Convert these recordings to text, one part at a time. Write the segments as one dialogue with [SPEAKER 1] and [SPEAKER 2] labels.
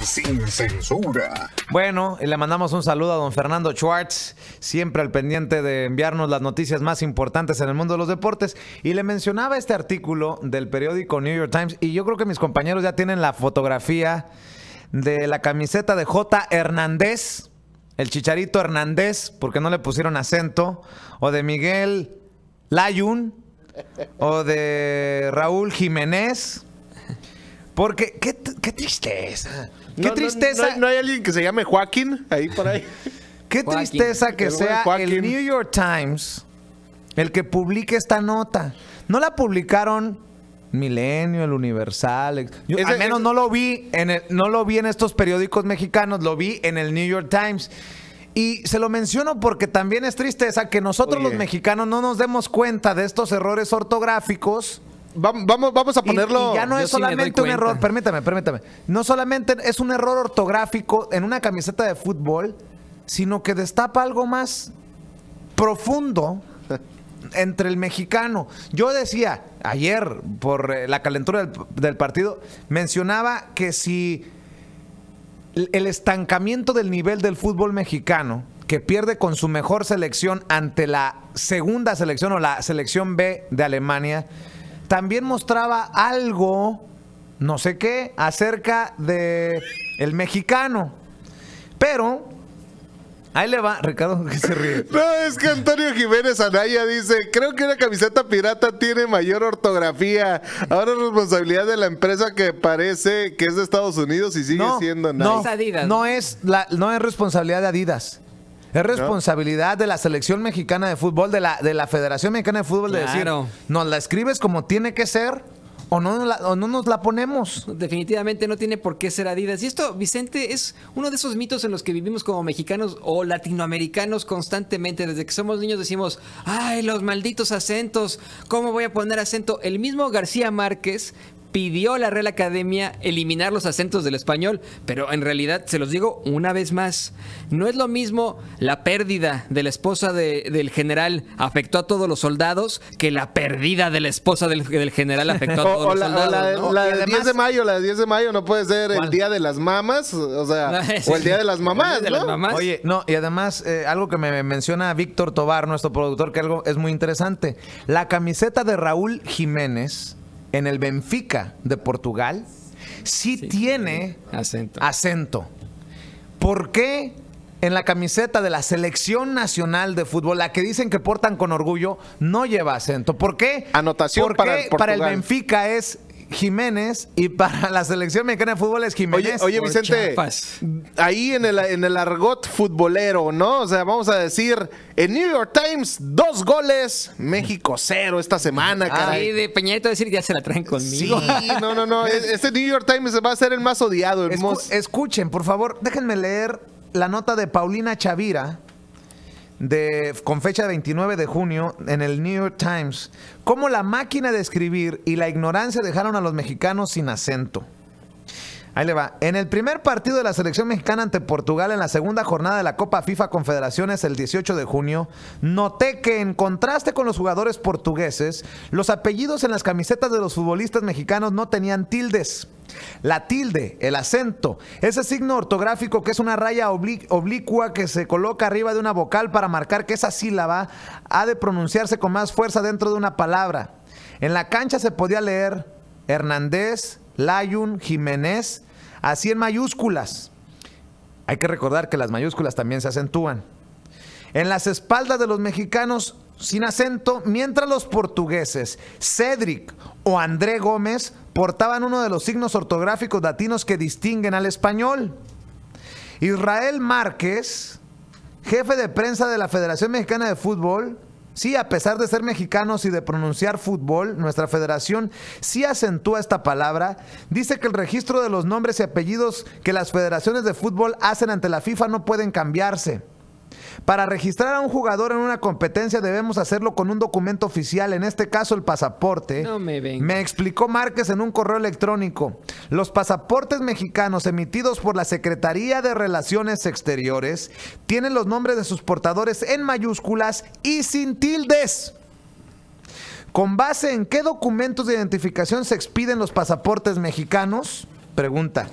[SPEAKER 1] Sin censura.
[SPEAKER 2] Bueno, y le mandamos un saludo a don Fernando Schwartz, siempre al pendiente de enviarnos las noticias más importantes en el mundo de los deportes. Y le mencionaba este artículo del periódico New York Times, y yo creo que mis compañeros ya tienen la fotografía de la camiseta de J. Hernández, el Chicharito Hernández, porque no le pusieron acento, o de Miguel Layún, o de Raúl Jiménez. Porque, qué tristeza. Qué tristeza.
[SPEAKER 3] No hay alguien que se llame Joaquín ahí por ahí.
[SPEAKER 2] Qué tristeza que sea el New York Times el que publique esta nota. No la publicaron Milenio, El Universal. Al menos no lo vi en estos periódicos mexicanos, lo vi en el New York Times. Y se lo menciono porque también es tristeza que nosotros los mexicanos no nos demos cuenta de estos errores ortográficos.
[SPEAKER 3] Vamos a ponerlo.
[SPEAKER 2] Y ya no es solamente un error, permítame. No solamente es un error ortográfico en una camiseta de fútbol, sino que destapa algo más profundo entre el mexicano. Yo decía ayer, por la calentura del partido, mencionaba que si el estancamiento del nivel del fútbol mexicano, que pierde con su mejor selección ante la segunda selección o la selección B de Alemania, también mostraba algo, no sé qué, acerca de el mexicano. Pero ahí le va, Ricardo, que se ríe.
[SPEAKER 3] No, es que Antonio Jiménez Anaya dice: creo que una camiseta pirata tiene mayor ortografía. Ahora es responsabilidad de la empresa que parece que es de Estados Unidos y sigue siendo Nike.
[SPEAKER 2] No, Adidas. No es responsabilidad de Adidas. Es responsabilidad de la selección mexicana de fútbol, de la Federación Mexicana de Fútbol, de decir, nos la escribes como tiene que ser o no nos la ponemos.
[SPEAKER 4] Definitivamente no tiene por qué ser Adidas. Y esto, Vicente, es uno de esos mitos en los que vivimos como mexicanos o latinoamericanos constantemente. Desde que somos niños decimos: ay, los malditos acentos, ¿cómo voy a poner acento? El mismo García Márquez pidió a la Real Academia eliminar los acentos del español, pero en realidad, se los digo una vez más, no es lo mismo la pérdida de la esposa del general afectó a todos los soldados que la pérdida de la esposa del general afectó a todos los soldados.
[SPEAKER 3] La de 10 de mayo, la de 10 de mayo no puede ser el día de las mamás, o sea, o el día de las mamás, ¿no?
[SPEAKER 2] Oye, no, y además, algo que me menciona Víctor Tobar, nuestro productor, que algo es muy interesante. La camiseta de Raúl Jiménez en el Benfica de Portugal sí tiene acento. ¿Por qué en la camiseta de la selección nacional de fútbol, la que dicen que portan con orgullo, no lleva acento? ¿Por qué?
[SPEAKER 3] Anotación
[SPEAKER 2] para el Benfica es Jiménez y para la selección mexicana de fútbol es Jiménez?
[SPEAKER 3] Oye, Vicente, ahí en el argot futbolero, ¿no? O sea, vamos a decir, en New York Times, 2 goles, México 0 esta semana, caray.
[SPEAKER 4] Ahí de Peñarito decir, ya se la traen conmigo.
[SPEAKER 3] Sí, no. Este New York Times va a ser el más odiado.
[SPEAKER 2] Escuchen, por favor, déjenme leer la nota de Paulina Chavira, con fecha de 29 de junio en el New York Times. Cómo la máquina de escribir y la ignorancia dejaron a los mexicanos sin acento. Ahí le va. En el primer partido de la selección mexicana ante Portugal en la segunda jornada de la Copa FIFA Confederaciones el 18 de junio, noté que en contraste con los jugadores portugueses, los apellidos en las camisetas de los futbolistas mexicanos no tenían tildes. La tilde, el acento, ese signo ortográfico que es una raya oblicua que se coloca arriba de una vocal para marcar que esa sílaba ha de pronunciarse con más fuerza dentro de una palabra. En la cancha se podía leer Hernández, Layún, Jiménez, así en mayúsculas. Hay que recordar que las mayúsculas también se acentúan. En las espaldas de los mexicanos sin acento, mientras los portugueses, Cédric o André Gómez, portaban uno de los signos ortográficos latinos que distinguen al español. Israel Márquez, jefe de prensa de la Federación Mexicana de Fútbol, sí, a pesar de ser mexicanos y de pronunciar fútbol, nuestra federación sí acentúa esta palabra. Dice que el registro de los nombres y apellidos que las federaciones de fútbol hacen ante la FIFA no pueden cambiarse. Para registrar a un jugador en una competencia debemos hacerlo con un documento oficial, en este caso el pasaporte.
[SPEAKER 4] No me venga.
[SPEAKER 2] Me explicó Márquez en un correo electrónico. Los pasaportes mexicanos emitidos por la Secretaría de Relaciones Exteriores tienen los nombres de sus portadores en mayúsculas y sin tildes. ¿Con base en qué documentos de identificación se expiden los pasaportes mexicanos? Pregunta.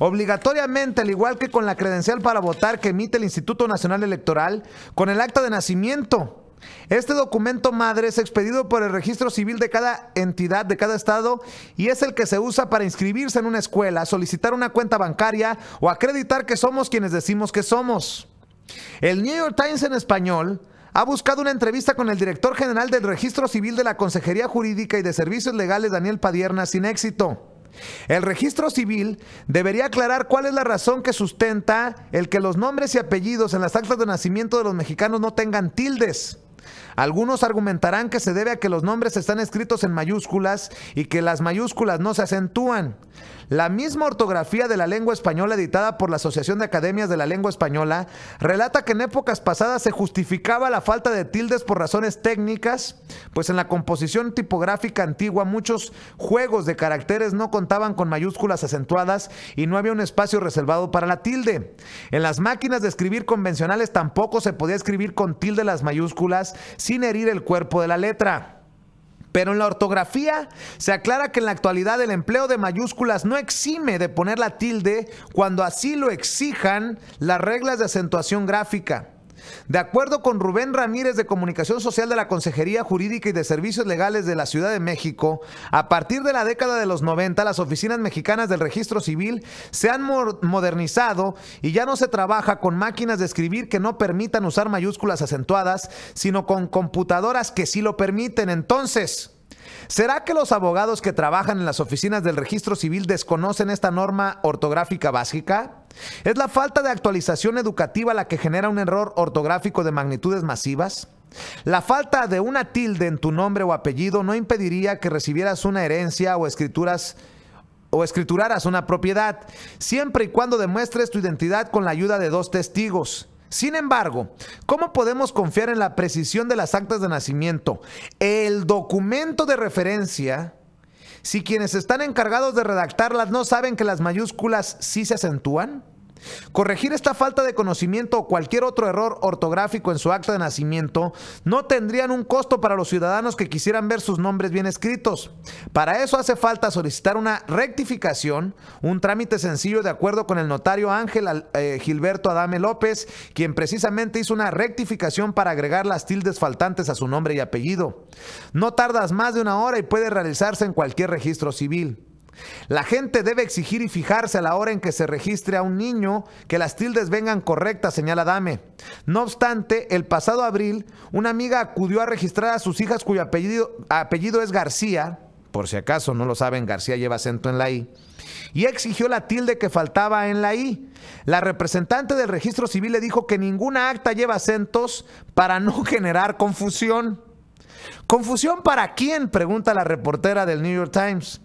[SPEAKER 2] obligatoriamente, al igual que con la credencial para votar que emite el Instituto Nacional Electoral, con el acta de nacimiento. Este documento madre es expedido por el registro civil de cada entidad, de cada estado, y es el que se usa para inscribirse en una escuela, solicitar una cuenta bancaria o acreditar que somos quienes decimos que somos. El New York Times en español ha buscado una entrevista con el director general del Registro Civil de la Consejería Jurídica y de Servicios Legales, Daniel Padierna, sin éxito. El registro civil debería aclarar cuál es la razón que sustenta el que los nombres y apellidos en las actas de nacimiento de los mexicanos no tengan tildes. Algunos argumentarán que se debe a que los nombres están escritos en mayúsculas y que las mayúsculas no se acentúan. La misma ortografía de la lengua española, editada por la Asociación de Academias de la Lengua Española, relata que en épocas pasadas se justificaba la falta de tildes por razones técnicas, pues en la composición tipográfica antigua muchos juegos de caracteres no contaban con mayúsculas acentuadas y no había un espacio reservado para la tilde. En las máquinas de escribir convencionales tampoco se podía escribir con tilde las mayúsculas sin herir el cuerpo de la letra. Pero en la ortografía se aclara que en la actualidad el empleo de mayúsculas no exime de poner la tilde cuando así lo exijan las reglas de acentuación gráfica. De acuerdo con Rubén Ramírez de Comunicación Social de la Consejería Jurídica y de Servicios Legales de la Ciudad de México, a partir de la década de los 90, las oficinas mexicanas del Registro Civil se han modernizado y ya no se trabaja con máquinas de escribir que no permitan usar mayúsculas acentuadas, sino con computadoras que sí lo permiten. Entonces, ¿será que los abogados que trabajan en las oficinas del Registro Civil desconocen esta norma ortográfica básica? ¿Es la falta de actualización educativa la que genera un error ortográfico de magnitudes masivas? La falta de una tilde en tu nombre o apellido no impediría que recibieras una herencia o escrituraras una propiedad, siempre y cuando demuestres tu identidad con la ayuda de dos testigos. Sin embargo, ¿cómo podemos confiar en la precisión de las actas de nacimiento, el documento de referencia, si quienes están encargados de redactarlas no saben que las mayúsculas sí se acentúan? Corregir esta falta de conocimiento o cualquier otro error ortográfico en su acta de nacimiento no tendrían un costo para los ciudadanos que quisieran ver sus nombres bien escritos. Para eso hace falta solicitar una rectificación, un trámite sencillo de acuerdo con el notario Ángel Gilberto Adame López, quien precisamente hizo una rectificación para agregar las tildes faltantes a su nombre y apellido. No tardas más de 1 hora y puede realizarse en cualquier registro civil. La gente debe exigir y fijarse a la hora en que se registre a un niño que las tildes vengan correctas, señala Adame. No obstante, el pasado abril, una amiga acudió a registrar a sus hijas cuyo apellido es García, por si acaso no lo saben, García lleva acento en la I, y exigió la tilde que faltaba en la I. La representante del registro civil le dijo que ninguna acta lleva acentos para no generar confusión. ¿Confusión para quién?, pregunta la reportera del New York Times.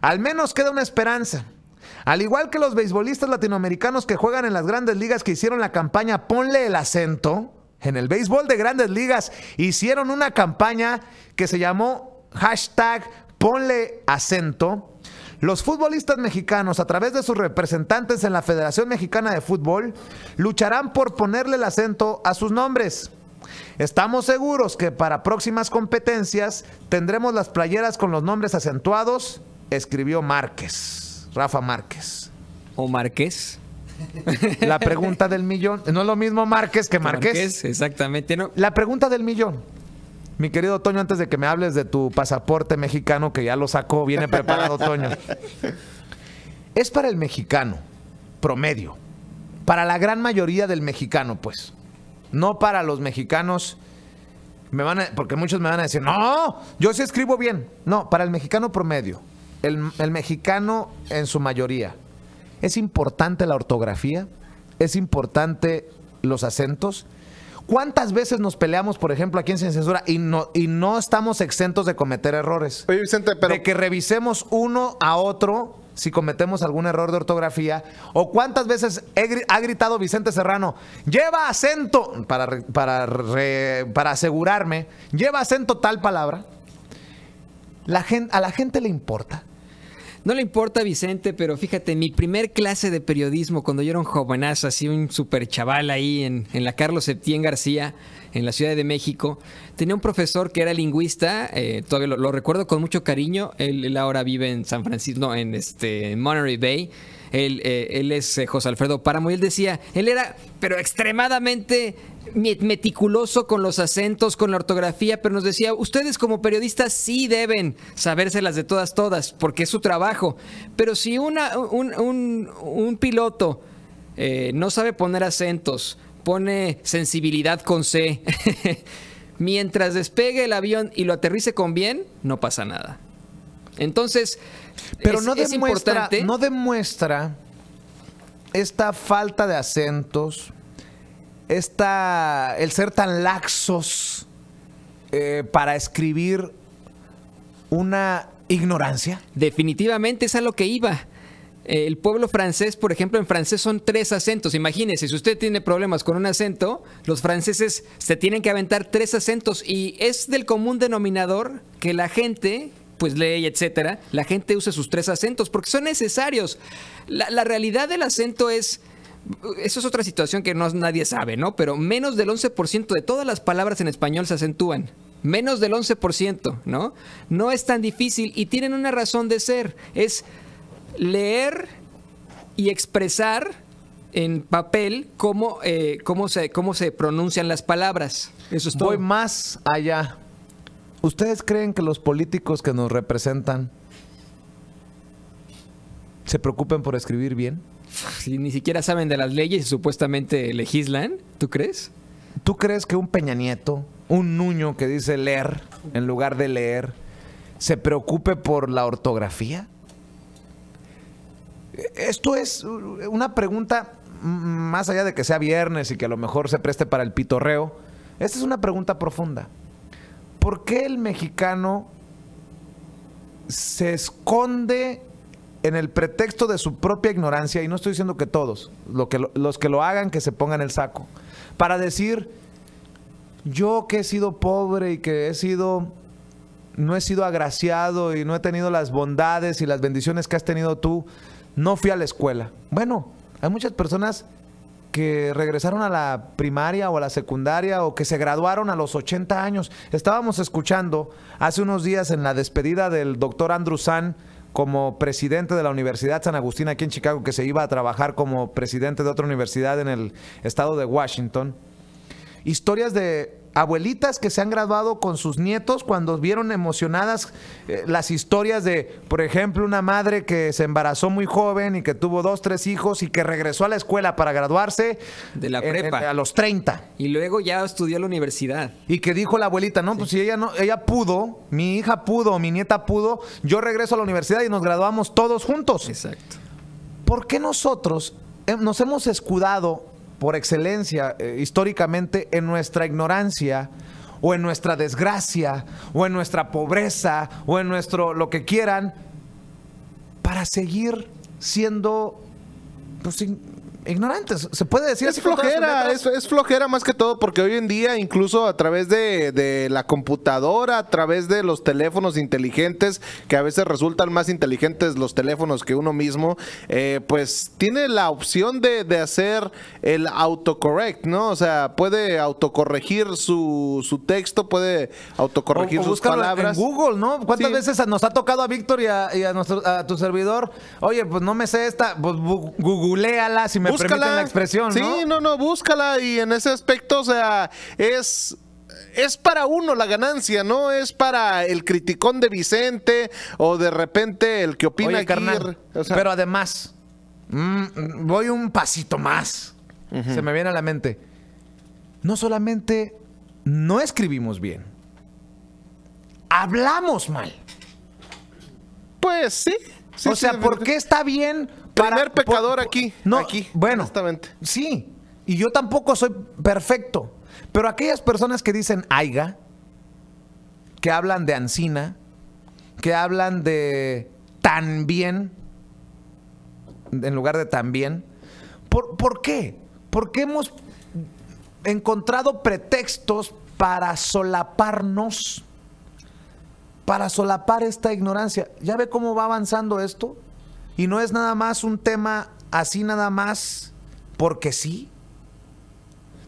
[SPEAKER 2] Al menos queda una esperanza. Al igual que los beisbolistas latinoamericanos que juegan en las grandes ligas que hicieron la campaña Ponle el acento, en el béisbol de grandes ligas hicieron una campaña que se llamó #Ponle acento. Los futbolistas mexicanos, a través de sus representantes en la Federación Mexicana de Fútbol, lucharán por ponerle el acento a sus nombres. Estamos seguros que para próximas competencias tendremos las playeras con los nombres acentuados, escribió Márquez, Rafa Márquez.
[SPEAKER 4] ¿O Márquez?
[SPEAKER 2] La pregunta del millón. No es lo mismo Márquez que Márquez.
[SPEAKER 4] Márquez, exactamente, ¿no?
[SPEAKER 2] La pregunta del millón. Mi querido Toño, antes de que me hables de tu pasaporte mexicano, que ya lo sacó, viene preparado Toño. Es para el mexicano promedio, para la gran mayoría del mexicano, pues. No para los mexicanos, porque muchos me van a decir, no, yo sí escribo bien. No, para el mexicano promedio, el mexicano en su mayoría. ¿Es importante la ortografía? ¿Es importante los acentos? ¿Cuántas veces nos peleamos, por ejemplo, aquí en Sin Censura y no estamos exentos de cometer errores?
[SPEAKER 3] Oye, Vicente, pero...
[SPEAKER 2] De que revisemos uno a otro si cometemos algún error de ortografía. ¿O cuántas veces ha gritado Vicente Serrano, lleva acento, para asegurarme, lleva acento tal palabra? ¿A la gente le importa?
[SPEAKER 4] No le importa, Vicente, pero fíjate, mi primer clase de periodismo, cuando yo era un jovenazo, así un super chaval ahí en la Carlos Septién García, en la Ciudad de México, tenía un profesor que era lingüista, todavía lo recuerdo con mucho cariño. Él ahora vive en San Francisco, no, en Monterey Bay. él es José Alfredo Páramo, y él decía, él era, pero extremadamente meticuloso con los acentos, con la ortografía, pero nos decía, ustedes como periodistas sí deben sabérselas de todas, porque es su trabajo. Pero si un piloto no sabe poner acentos, pone sensibilidad con C, mientras despegue el avión y lo aterrice con bien, no pasa nada. Entonces,
[SPEAKER 2] pero
[SPEAKER 4] es importante.
[SPEAKER 2] No demuestra esta falta de acentos, el ser tan laxos para escribir una ignorancia.
[SPEAKER 4] Definitivamente es a lo que iba. El pueblo francés, por ejemplo, en francés son 3 acentos. Imagínese, si usted tiene problemas con un acento, los franceses se tienen que aventar 3 acentos, y es del común denominador que la gente, pues lee, etcétera, la gente usa sus 3 acentos porque son necesarios. La realidad del acento es... Eso es otra situación que nadie sabe, ¿no? Pero menos del 11% de todas las palabras en español se acentúan. Menos del 11%, ¿no? No es tan difícil y tienen una razón de ser. Es leer y expresar en papel cómo se pronuncian las palabras. Eso es todo.
[SPEAKER 2] Voy más allá. ¿Ustedes creen que los políticos que nos representan se preocupen por escribir bien?
[SPEAKER 4] Si ni siquiera saben de las leyes y supuestamente legislan, ¿tú crees?
[SPEAKER 2] ¿Tú crees que un Peña Nieto, un Nuño que dice leer en lugar de leer, se preocupe por la ortografía? Esto es una pregunta, más allá de que sea viernes y que a lo mejor se preste para el pitorreo, esta es una pregunta profunda. ¿Por qué el mexicano se esconde en el pretexto de su propia ignorancia? Y no estoy diciendo que todos, los que lo hagan, que se pongan el saco, para decir, yo que he sido pobre y que no he sido agraciado y no he tenido las bondades y las bendiciones que has tenido tú, no fui a la escuela. Bueno, hay muchas personas que regresaron a la primaria o a la secundaria o que se graduaron a los 80 años. Estábamos escuchando hace unos días en la despedida del doctor Andrew San como presidente de la Universidad San Agustín aquí en Chicago, que se iba a trabajar como presidente de otra universidad en el estado de Washington. Historias de abuelitas que se han graduado con sus nietos cuando vieron emocionadas las historias de, por ejemplo, una madre que se embarazó muy joven y que tuvo 2, 3 hijos y que regresó a la escuela para graduarse
[SPEAKER 4] de la prepa
[SPEAKER 2] a los 30.
[SPEAKER 4] Y luego ya estudió en la universidad.
[SPEAKER 2] Y que dijo la abuelita, no, pues si ella pudo, mi hija pudo, mi nieta pudo, yo regreso a la universidad y nos graduamos todos juntos.
[SPEAKER 4] Exacto.
[SPEAKER 2] ¿Por qué nosotros nos hemos escudado por excelencia, históricamente, en nuestra ignorancia, o en nuestra desgracia, o en nuestra pobreza, o en nuestro lo que quieran, para seguir siendo, pues, ignorantes? Se puede decir.
[SPEAKER 3] Es flojera, es flojera más que todo, porque hoy en día, incluso a través de la computadora, a través de los teléfonos inteligentes, que a veces resultan más inteligentes los teléfonos que uno mismo, pues tiene la opción de hacer el autocorrect, ¿no? O sea, puede autocorregir su texto, puede autocorregir sus palabras.
[SPEAKER 2] En Google, ¿no? ¿Cuántas
[SPEAKER 3] Sí.
[SPEAKER 2] veces nos ha tocado a Víctor y a tu servidor? Oye, pues no me sé esta, pues googleala si me permiten la expresión, ¿no?
[SPEAKER 3] Sí, no, búscala, y en ese aspecto, o sea, es para uno la ganancia, no es para el criticón de Vicente o de repente el que opina.
[SPEAKER 2] Oye,
[SPEAKER 3] aquí,
[SPEAKER 2] carnal,
[SPEAKER 3] o sea,
[SPEAKER 2] pero además, voy un pasito más. Se me viene a la mente. No solamente no escribimos bien, hablamos mal.
[SPEAKER 3] pues sí.
[SPEAKER 2] O sea, ¿por qué está bien?
[SPEAKER 3] Primer pecador aquí.
[SPEAKER 2] No,
[SPEAKER 3] aquí,
[SPEAKER 2] bueno,
[SPEAKER 3] honestamente.
[SPEAKER 2] sí, y yo tampoco soy perfecto, pero aquellas personas que dicen aiga, que hablan de ancina, que hablan de tan bien, en lugar de tan bien, ¿por qué? Porque hemos encontrado pretextos para solaparnos, para solapar esta ignorancia. ¿Ya ve cómo va avanzando esto? Y no es nada más un tema así nada más porque sí.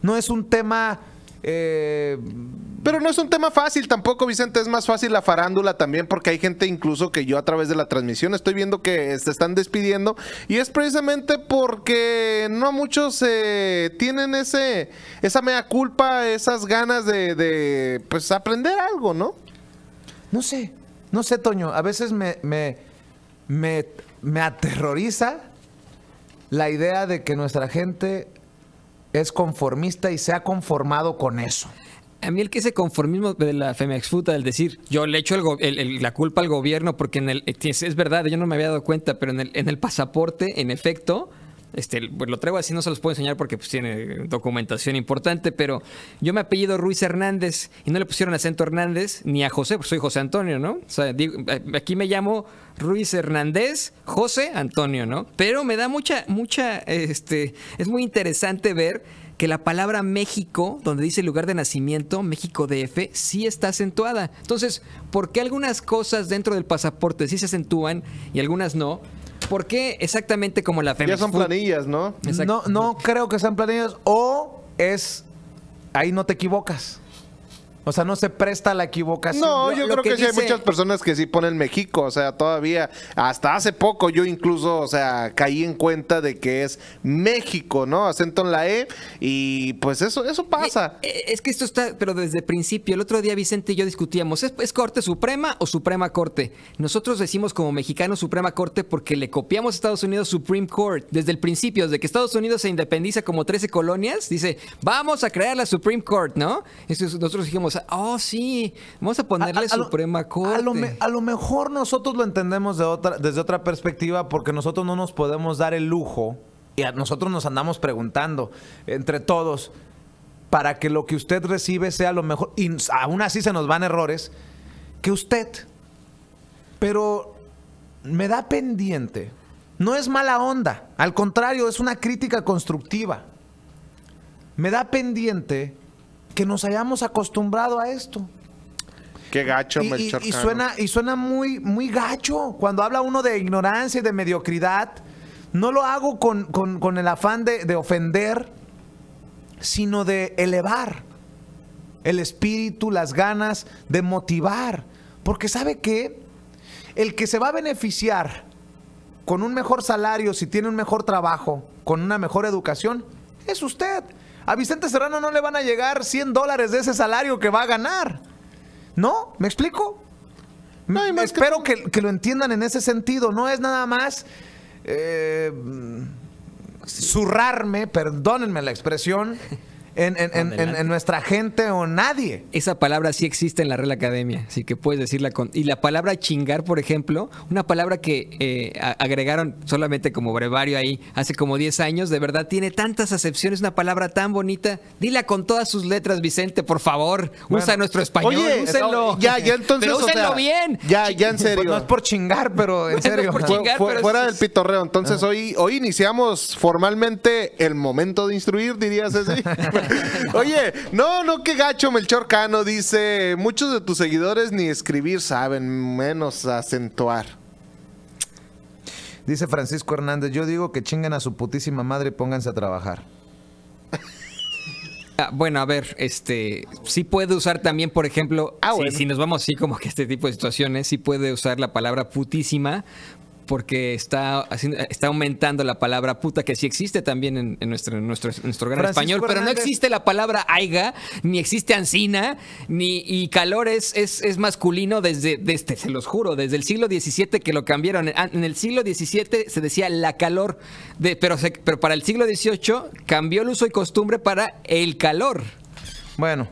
[SPEAKER 2] No es un tema
[SPEAKER 3] Pero no es un tema fácil tampoco, Vicente. Es más fácil la farándula también, porque hay gente incluso que yo a través de la transmisión estoy viendo que se están despidiendo, y es precisamente porque no muchos tienen esa mea culpa, esas ganas de pues aprender algo, ¿no?
[SPEAKER 2] No sé, Toño. A veces me aterroriza la idea de que nuestra gente es conformista y se ha conformado con eso.
[SPEAKER 4] A mí ese conformismo de la Femexfuta, del decir, yo le echo la culpa al gobierno porque es verdad, yo no me había dado cuenta, pero en el pasaporte, en efecto, pues lo traigo así, no se los puedo enseñar porque pues tiene documentación importante, pero yo me apellido Ruiz Hernández y no le pusieron acento Hernández ni a José, pues soy José Antonio, ¿no? O sea, aquí me llamo Ruiz Hernández José Antonio, ¿no? Pero me da mucha, es muy interesante ver que la palabra México, donde dice lugar de nacimiento, México DF, sí está acentuada. Entonces, ¿por qué algunas cosas dentro del pasaporte sí se acentúan y algunas no? ¿Por qué exactamente como la
[SPEAKER 3] Ya son planillas, ¿no?
[SPEAKER 2] No creo que sean planillas, o es ahí no te equivocas. O sea, no se presta a la equivocación.
[SPEAKER 3] No, yo creo que sí hay muchas personas que sí ponen México, o sea, todavía, hasta hace poco yo incluso, o sea, caí en cuenta de que es México, ¿no? Acento en la E, y pues eso pasa.
[SPEAKER 4] Es que esto está, pero desde el principio, el otro día Vicente y yo discutíamos, ¿es Corte Suprema o Suprema Corte? Nosotros decimos como mexicanos Suprema Corte porque le copiamos a Estados Unidos Supreme Court, desde el principio, desde que Estados Unidos se independiza como 13 colonias, dice, vamos a crear la Supreme Court, ¿no? Nosotros dijimos, oh, sí, vamos a ponerle Suprema Corte.
[SPEAKER 2] A lo mejor nosotros lo entendemos desde otra perspectiva, porque nosotros no nos podemos dar el lujo, y a nosotros nos andamos preguntando entre todos, para que lo que usted recibe sea lo mejor, y aún así se nos van errores, que usted. Pero me da pendiente. No es mala onda, al contrario, es una crítica constructiva. Me da pendiente que nos hayamos acostumbrado a esto.
[SPEAKER 3] Qué gacho, Melchor Cano.
[SPEAKER 2] Y suena muy, muy gacho. Cuando habla uno de ignorancia y de mediocridad, no lo hago con el afán de ofender, sino de elevar el espíritu, las ganas, de motivar. Porque ¿sabe qué? El que se va a beneficiar con un mejor salario, si tiene un mejor trabajo, con una mejor educación, es usted. A Vicente Serrano no le van a llegar $100 de ese salario que va a ganar. ¿No? ¿Me explico? No, espero que lo entiendan en ese sentido. No es nada más zurrarme, perdónenme la expresión, en nuestra gente o nadie.
[SPEAKER 4] Esa palabra sí existe en la Real Academia, así que puedes decirla y la palabra chingar, por ejemplo, una palabra que agregaron solamente como brevario ahí hace como 10 años, de verdad tiene tantas acepciones, una palabra tan bonita. Dila con todas sus letras, Vicente, por favor.
[SPEAKER 2] Bueno,
[SPEAKER 4] usa nuestro español,
[SPEAKER 3] oye,
[SPEAKER 4] úsenlo.
[SPEAKER 3] Ya entonces,
[SPEAKER 4] pero úsenlo, o sea, bien.
[SPEAKER 3] Ya en serio.
[SPEAKER 2] Pues no es por chingar, pero en serio.
[SPEAKER 4] Por chingar, pero
[SPEAKER 3] fuera del pitorreo. Entonces hoy iniciamos formalmente el momento de instruir, dirías así. Oye, no, qué gacho, Melchor Cano dice, muchos de tus seguidores ni escribir saben, menos acentuar.
[SPEAKER 2] Dice Francisco Hernández, yo digo que chinguen a su putísima madre y pónganse a trabajar.
[SPEAKER 4] Bueno, a ver, sí puede usar también, por ejemplo,
[SPEAKER 3] bueno.
[SPEAKER 4] si nos vamos así como que este tipo de situaciones, sí puede usar la palabra putísima, porque está aumentando la palabra puta, que sí existe también en nuestro gran español, pero no existe la palabra aiga, ni existe ansina, y calor es masculino desde se los juro, desde el siglo XVII que lo cambiaron. En el siglo XVII se decía la calor, pero para el siglo XVIII cambió el uso y costumbre para el calor.
[SPEAKER 2] Bueno.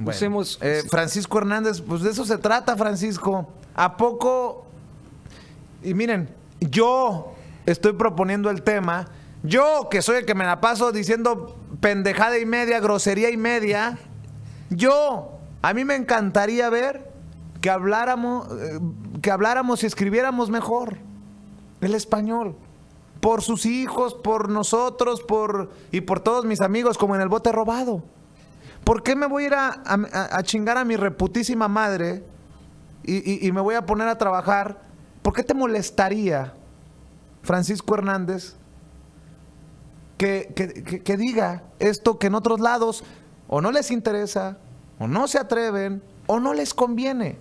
[SPEAKER 2] Bueno, Francisco Hernández, pues de eso se trata, Francisco. ¿A poco? Y miren, yo estoy proponiendo el tema. Yo, que soy el que me la paso diciendo pendejada y media, grosería y media. A mí me encantaría ver que habláramos y escribiéramos mejor el español. Por sus hijos, por nosotros, y por todos mis amigos, como en el bote robado. ¿Por qué me voy a ir a chingar a mi reputísima madre y me voy a poner a trabajar? ¿Por qué te molestaría, Francisco Hernández, que diga esto que en otros lados o no les interesa, o no se atreven, o no les conviene.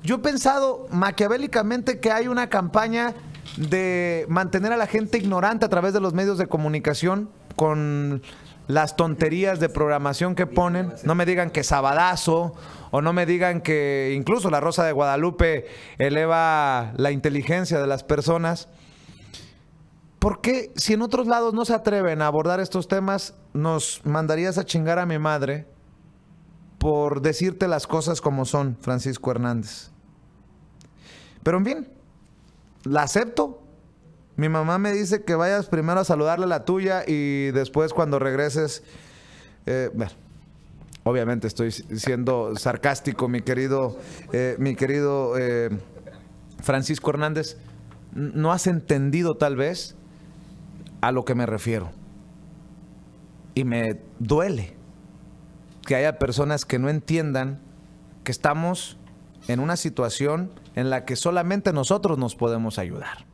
[SPEAKER 2] Yo he pensado maquiavélicamente que hay una campaña de mantener a la gente ignorante a través de los medios de comunicación con las tonterías de programación que ponen. No me digan que Sabadazo, o no me digan que incluso La Rosa de Guadalupe eleva la inteligencia de las personas. ¿Por qué, si en otros lados no se atreven a abordar estos temas, nos mandarías a chingar a mi madre por decirte las cosas como son, Francisco Hernández? Pero en fin, la acepto. Mi mamá me dice que vayas primero a saludarle a la tuya y después cuando regreses... bueno, obviamente estoy siendo sarcástico, mi querido Francisco Hernández. No has entendido tal vez a lo que me refiero. Y me duele que haya personas que no entiendan que estamos en una situación en la que solamente nosotros nos podemos ayudar.